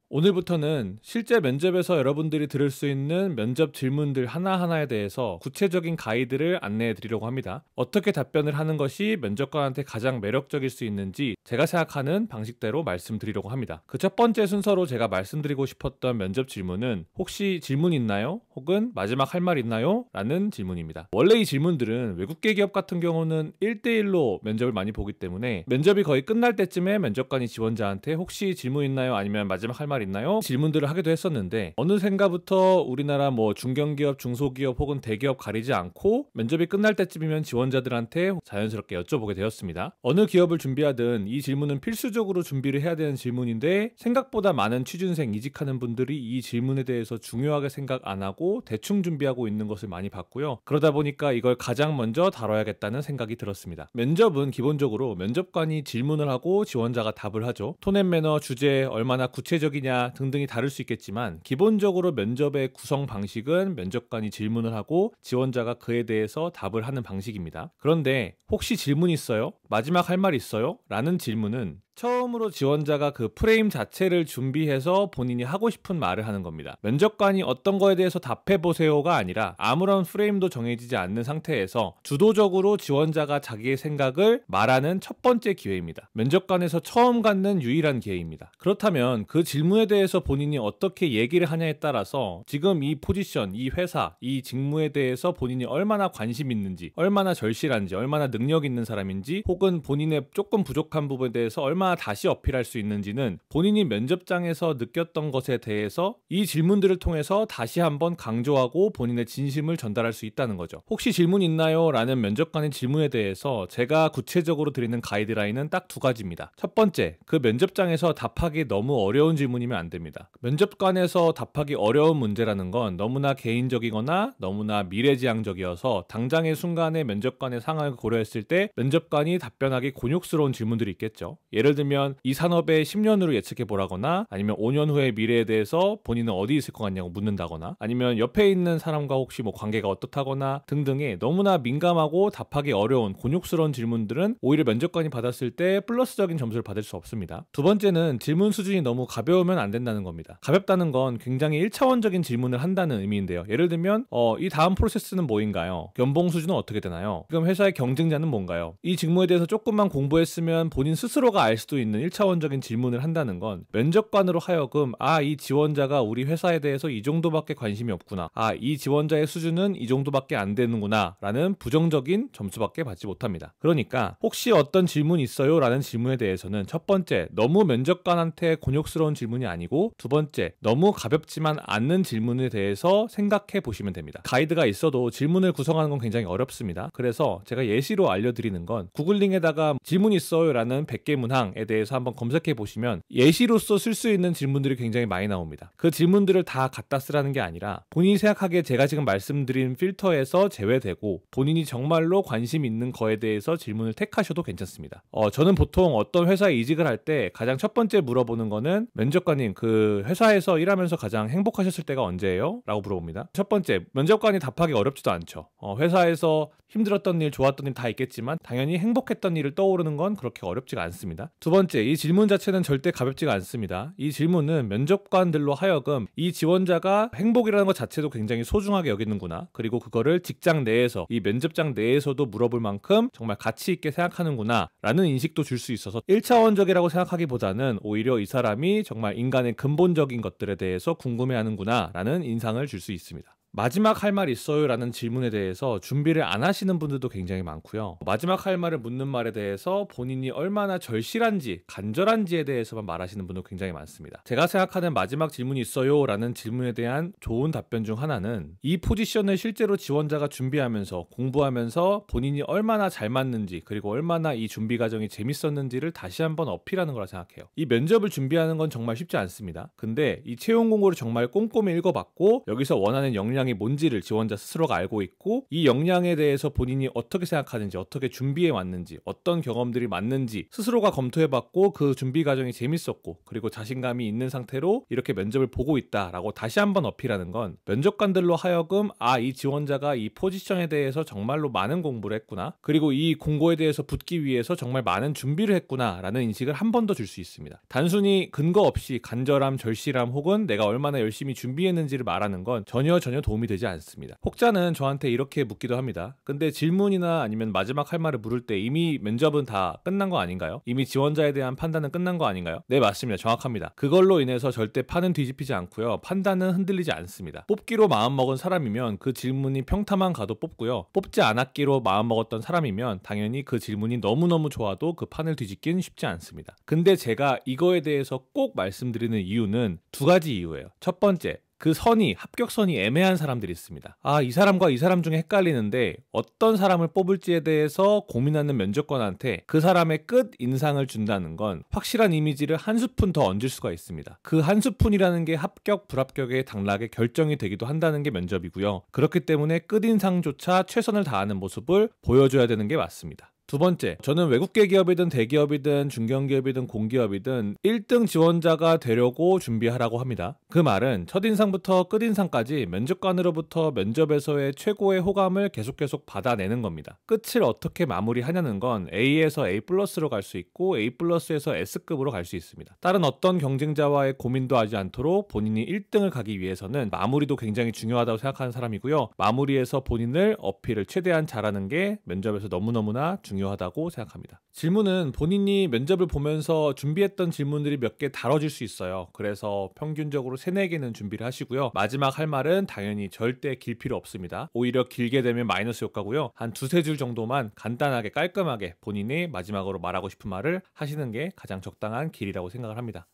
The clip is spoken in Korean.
오늘부터는 실제 면접에서 여러분들이 들을 수 있는 면접 질문들 하나하나에 대해서 구체적인 가이드를 안내해 드리려고 합니다. 어떻게 답변을 하는 것이 면접관한테 가장 매력적일 수 있는지 제가 생각하는 방식대로 말씀드리려고 합니다. 그 첫 번째 순서로 제가 말씀드리고 싶었던 면접 질문은 혹시 질문 있나요? 혹은 마지막 할 말 있나요? 라는 질문입니다. 원래 이 질문들은 외국계 기업 같은 경우는 1대1로 면접을 많이 보기 때문에 면접이 거의 끝날 때쯤에 면접관이 지원자한테 혹시 질문 있나요? 아니면 마지막 할 말 있나요? 질문들을 하기도 했었는데 어느샌가부터 우리나라 중견기업, 중소기업 혹은 대기업 가리지 않고 면접이 끝날 때쯤이면 지원자들한테 자연스럽게 여쭤보게 되었습니다. 어느 기업을 준비하든 이 질문은 필수적으로 준비를 해야 되는 질문인데 생각보다 많은 취준생, 이직하는 분들이 이 질문에 대해서 중요하게 생각 안 하고 대충 준비하고 있는 것을 많이 봤고요. 그러다 보니까 이걸 가장 먼저 다뤄야겠다는 생각이 들었습니다. 면접은 기본적으로 면접관이 질문을 하고 지원자가 답을 하죠. 톤 앤 매너, 주제, 얼마나 구체적이냐 등등이 다를 수 있겠지만 기본적으로 면접의 구성 방식은 면접관이 질문을 하고 지원자가 그에 대해서 답을 하는 방식입니다. 그런데 혹시 질문 있어요? 마지막 할 말 있어요? 라는 질문은 처음으로 지원자가 그 프레임 자체를 준비해서 본인이 하고 싶은 말을 하는 겁니다. 면접관이 어떤 거에 대해서 답해보세요가 아니라 아무런 프레임도 정해지지 않는 상태에서 주도적으로 지원자가 자기의 생각을 말하는 첫 번째 기회입니다. 면접관에서 처음 갖는 유일한 기회입니다. 그렇다면 그 질문에 대해서 본인이 어떻게 얘기를 하냐에 따라서 지금 이 포지션, 이 회사, 이 직무에 대해서 본인이 얼마나 관심 있는지, 얼마나 절실한지, 얼마나 능력 있는 사람인지, 혹은 본인의 조금 부족한 부분에 대해서 얼마나 다시 어필할 수 있는지는 본인이 면접장에서 느꼈던 것에 대해서 이 질문들을 통해서 다시 한번 강조하고 본인의 진심을 전달할 수 있다는 거죠. 혹시 질문 있나요? 라는 면접관의 질문에 대해서 제가 구체적으로 드리는 가이드라인은 딱 두 가지입니다. 첫 번째, 그 면접장에서 답하기 너무 어려운 질문이면 안 됩니다. 면접관에서 답하기 어려운 문제라는 건 너무나 개인적이거나 너무나 미래지향적이어서 당장의 순간에 면접관의 상황을 고려했을 때 면접관이 답변하기 곤욕스러운 질문들이 있겠죠. 예를 들면 이 산업에 10년 후를 예측해 보라거나 아니면 5년 후의 미래에 대해서 본인은 어디 있을 것 같냐고 묻는다거나 아니면 옆에 있는 사람과 혹시 관계가 어떻다거나 등등의 너무나 민감하고 답하기 어려운 곤욕스러운 질문들은 오히려 면접관이 받았을 때 플러스적인 점수를 받을 수 없습니다. 두 번째는 질문 수준이 너무 가벼우면 안 된다는 겁니다. 가볍다는 건 굉장히 1차원적인 질문을 한다는 의미인데요. 예를 들면 이 다음 프로세스는 뭐인가요? 연봉 수준은 어떻게 되나요? 지금 회사의 경쟁자는 뭔가요? 이 직무에 대해서 조금만 공부했으면 본인 스스로가 알 수도 있는 1차원적인 질문을 한다는 건 면접관으로 하여금 이 지원자가 우리 회사에 대해서 이 정도밖에 관심이 없구나. 이 지원자의 수준은 이 정도밖에 안 되는구나 라는 부정적인 점수밖에 받지 못합니다. 그러니까 혹시 어떤 질문 있어요? 라는 질문에 대해서는 첫 번째, 너무 면접관한테 곤욕스러운 질문이 아니고 두 번째, 너무 가볍지만 않는 질문에 대해서 생각해 보시면 됩니다. 가이드가 있어도 질문을 구성하는 건 굉장히 어렵습니다. 그래서 제가 예시로 알려드리는 건 구글링에다가 질문 있어요? 라는 100개 문항에 대해서 한번 검색해 보시면 예시로서 쓸 수 있는 질문들이 굉장히 많이 나옵니다. 그 질문들을 다 갖다 쓰라는 게 아니라 본인이 생각하기에 제가 지금 말씀드린 필터에서 제외되고 본인이 정말로 관심 있는 거에 대해서 질문을 택하셔도 괜찮습니다. 저는 보통 어떤 회사에 이직을 할 때 가장 첫 번째 물어보는 거는 면접관님 그 회사에서 일하면서 가장 행복하셨을 때가 언제예요? 라고 물어봅니다. 첫 번째, 면접관이 답하기 어렵지도 않죠. 회사에서 힘들었던 일, 좋았던 일 다 있겠지만 당연히 행복했던 일을 떠오르는 건 그렇게 어렵지가 않습니다. 두 번째, 이 질문 자체는 절대 가볍지가 않습니다. 이 질문은 면접관들로 하여금 이 지원자가 행복이라는 것 자체도 굉장히 소중하게 여기는구나. 그리고 그거를 직장 내에서 이 면접장 내에서도 물어볼 만큼 정말 가치 있게 생각하는구나 라는 인식도 줄 수 있어서 1차원적이라고 생각하기보다는 오히려 이 사람이 정말 인간의 근본적인 것들에 대해서 궁금해하는구나 라는 인상을 줄 수 있습니다. 마지막 할 말 있어요? 라는 질문에 대해서 준비를 안 하시는 분들도 굉장히 많고요. 마지막 할 말을 묻는 말에 대해서 본인이 얼마나 절실한지, 간절한지에 대해서만 말하시는 분도 굉장히 많습니다. 제가 생각하는 마지막 질문이 있어요? 라는 질문에 대한 좋은 답변 중 하나는 이 포지션을 실제로 지원자가 준비하면서 공부하면서 본인이 얼마나 잘 맞는지 그리고 얼마나 이 준비 과정이 재밌었는지를 다시 한번 어필하는 거라 생각해요. 이 면접을 준비하는 건 정말 쉽지 않습니다. 근데 이 채용 공고를 정말 꼼꼼히 읽어봤고 여기서 원하는 역량이 역량이 뭔지를 지원자 스스로가 알고 있고 이 역량에 대해서 본인이 어떻게 생각하는지, 어떻게 준비해 왔는지, 어떤 경험들이 맞는지 스스로가 검토해봤고 그 준비 과정이 재밌었고 그리고 자신감이 있는 상태로 이렇게 면접을 보고 있다라고 다시 한번 어필하는 건 면접관들로 하여금 이 지원자가 이 포지션에 대해서 정말로 많은 공부를 했구나, 그리고 이 공고에 대해서 붙기 위해서 정말 많은 준비를 했구나 라는 인식을 한 번 더 줄 수 있습니다. 단순히 근거 없이 간절함, 절실함 혹은 내가 얼마나 열심히 준비했는지를 말하는 건 전혀 도움이 되지 않습니다. 혹자는 저한테 이렇게 묻기도 합니다. 근데 질문이나 아니면 마지막 할 말을 물을 때 이미 면접은 다 끝난 거 아닌가요? 이미 지원자에 대한 판단은 끝난 거 아닌가요? 네, 맞습니다. 정확합니다. 그걸로 인해서 절대 판은 뒤집히지 않고요. 판단은 흔들리지 않습니다. 뽑기로 마음먹은 사람이면 그 질문이 평타만 가도 뽑고요. 뽑지 않았기로 마음먹었던 사람이면 당연히 그 질문이 너무너무 좋아도 그 판을 뒤집긴 쉽지 않습니다. 근데 제가 이거에 대해서 꼭 말씀드리는 이유는 두 가지 이유예요. 첫 번째, 그 합격선이 애매한 사람들이 있습니다. 이 사람과 이 사람 중에 헷갈리는데 어떤 사람을 뽑을지에 대해서 고민하는 면접관한테 그 사람의 끝 인상을 준다는 건 확실한 이미지를 한 스푼 더 얹을 수가 있습니다. 그 한 스푼이라는 게 합격, 불합격의 당락의 결정이 되기도 한다는 게 면접이고요. 그렇기 때문에 끝인상조차 최선을 다하는 모습을 보여줘야 되는 게 맞습니다. 두 번째, 저는 외국계 기업이든 대기업이든 중견기업이든 공기업이든 1등 지원자가 되려고 준비하라고 합니다. 그 말은 첫인상부터 끝인상까지 면접관으로부터 면접에서의 최고의 호감을 계속 받아내는 겁니다. 끝을 어떻게 마무리하냐는 건 A에서 A+로 갈 수 있고 A+에서 S급으로 갈 수 있습니다. 다른 어떤 경쟁자와의 고민도 하지 않도록 본인이 1등을 가기 위해서는 마무리도 굉장히 중요하다고 생각하는 사람이고요. 마무리에서 본인을 어필을 최대한 잘하는 게 면접에서 너무너무나 중요하다고 생각합니다. 질문은 본인이 면접을 보면서 준비했던 질문들이 몇 개 다뤄질 수 있어요. 그래서 평균적으로 3, 4개는 준비를 하시고요. 마지막 할 말은 당연히 절대 길 필요 없습니다. 오히려 길게 되면 마이너스 효과고요. 한 2-3줄 정도만 간단하게 깔끔하게 본인이 마지막으로 말하고 싶은 말을 하시는 게 가장 적당한 길이라고 생각을 합니다.